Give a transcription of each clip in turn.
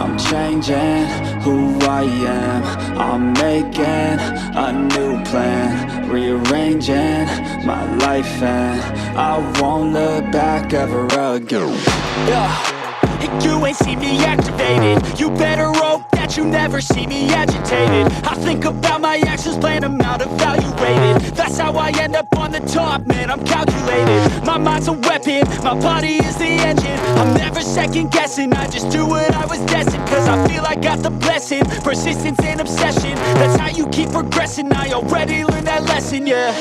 I'm changing who I am. I'm making a new plan, rearranging my life, and I won't look back ever again. Yeah. You ain't see me activated. You better hope that you never see me agitated. I think about my actions, plan them out, evaluated. That's how I end up on the top, man, I'm calculated. My mind's a weapon, my body is the engine. I'm never second guessing, I just do what I was destined. Cause I feel I got the blessing, persistence and obsession. That's how you keep progressing, I already learned that lesson, yeah.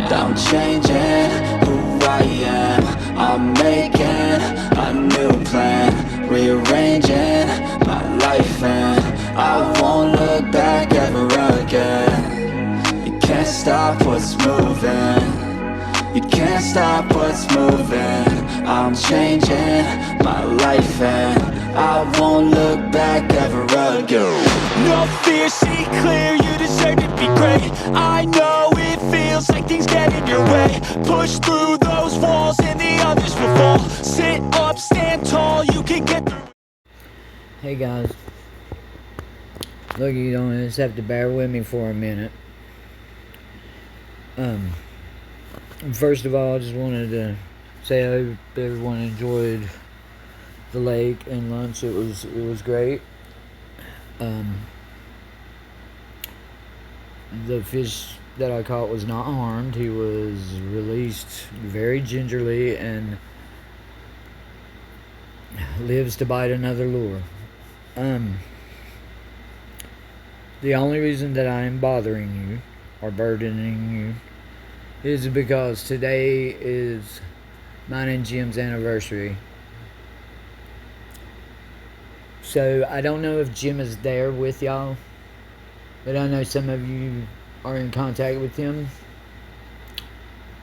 I'm changing who I am. I'm making a new plan, rearranging my life, and I won't look back ever again. You can't stop what's moving, you can't stop what's moving. I'm changing my life, and I won't look back ever again. No fear, see clear, you deserve to be great. I know it feels like things get in your way. Push through those walls and the others will fall. Sit up, stand tall, you can get through. Hey guys, look, you don't just have to bear with me for a minute. First of all, I just wanted to say I hope everyone enjoyed the lake and lunch. It was great. The fish that I caught was not harmed. He was released very gingerly and lives to bite another lure. The only reason that I am bothering you or burdening you is because today is mine and Jim's anniversary. So I don't know if Jim is there with y'all, but I know some of you are in contact with him.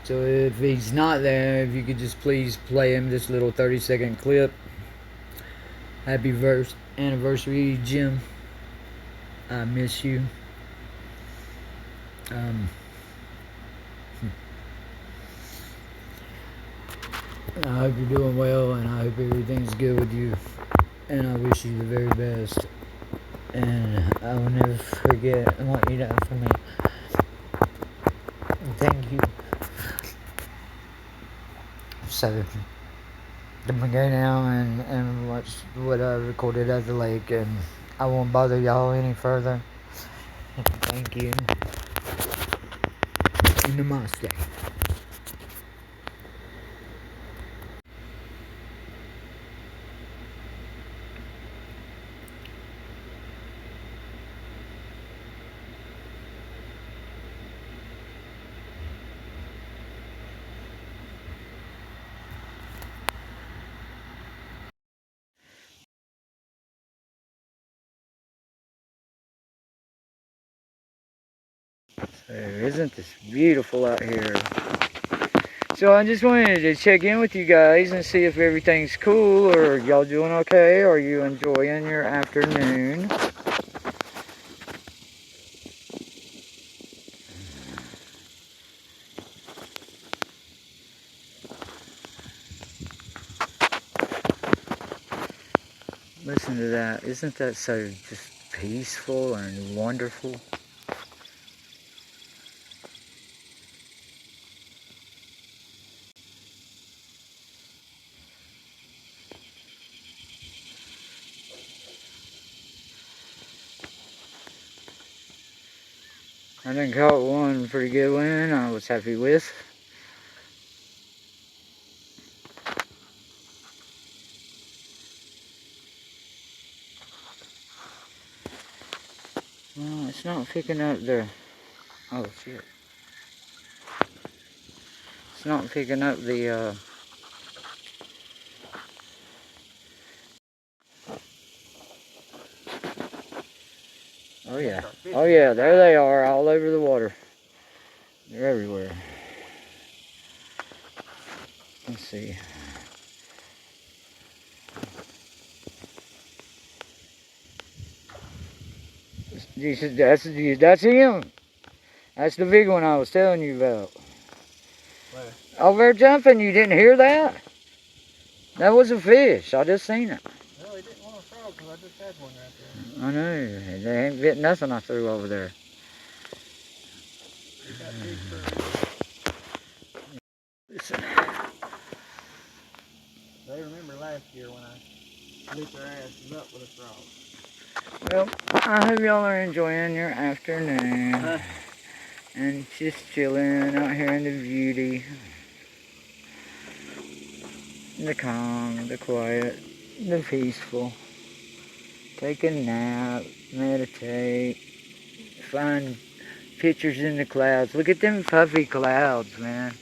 So if he's not there, if you could just please play him this little 30-second clip. Happy anniversary, Jim. I miss you. I hope you're doing well, and I hope everything's good with you. And I wish you the very best. And I will never forget what you done for me. Thank you. So, I'm gonna go now and watch what I recorded at the lake, and I won't bother y'all any further. Thank you. Namaste. So, isn't this beautiful out here? So I just wanted to check in with you guys and see if everything's cool, or y'all doing okay? Are you enjoying your afternoon? Listen to that. Isn't that so just peaceful and wonderful? I done caught one pretty good one I was happy with. Well, it's not picking up the... Oh, shit. It's not picking up the, Oh, yeah. Oh, yeah, there they are, all over the water. They're everywhere. Let's see. That's him. That's the big one I was telling you about. Where? Over there jumping, you didn't hear that? That was a fish. I just seen it. Well, he didn't want to throw because I just had one right there. I know. They ain't bit nothing I threw over there. You got big fur. Listen. They remember last year when I lit their asses up with a frog. Well, I hope y'all are enjoying your afternoon. And just chilling out here in the beauty. The calm, the quiet, the peaceful. Take a nap, meditate, find pictures in the clouds. Look at them puffy clouds, man.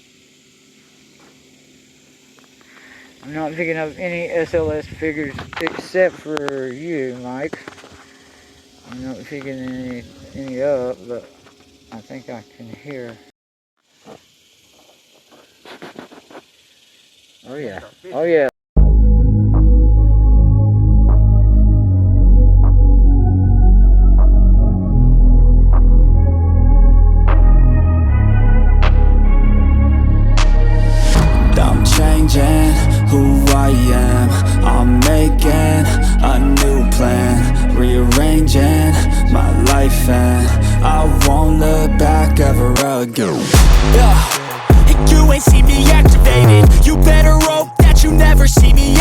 I'm not picking up any SLS figures except for you, Mike. I'm not picking any up, but I think I can hear. Oh yeah. Oh yeah. I'm changing who I am. I'm making a new plan, rearranging my life, and I won't look back ever again. Yeah, and you ain't see me activated. You better hope that you never see me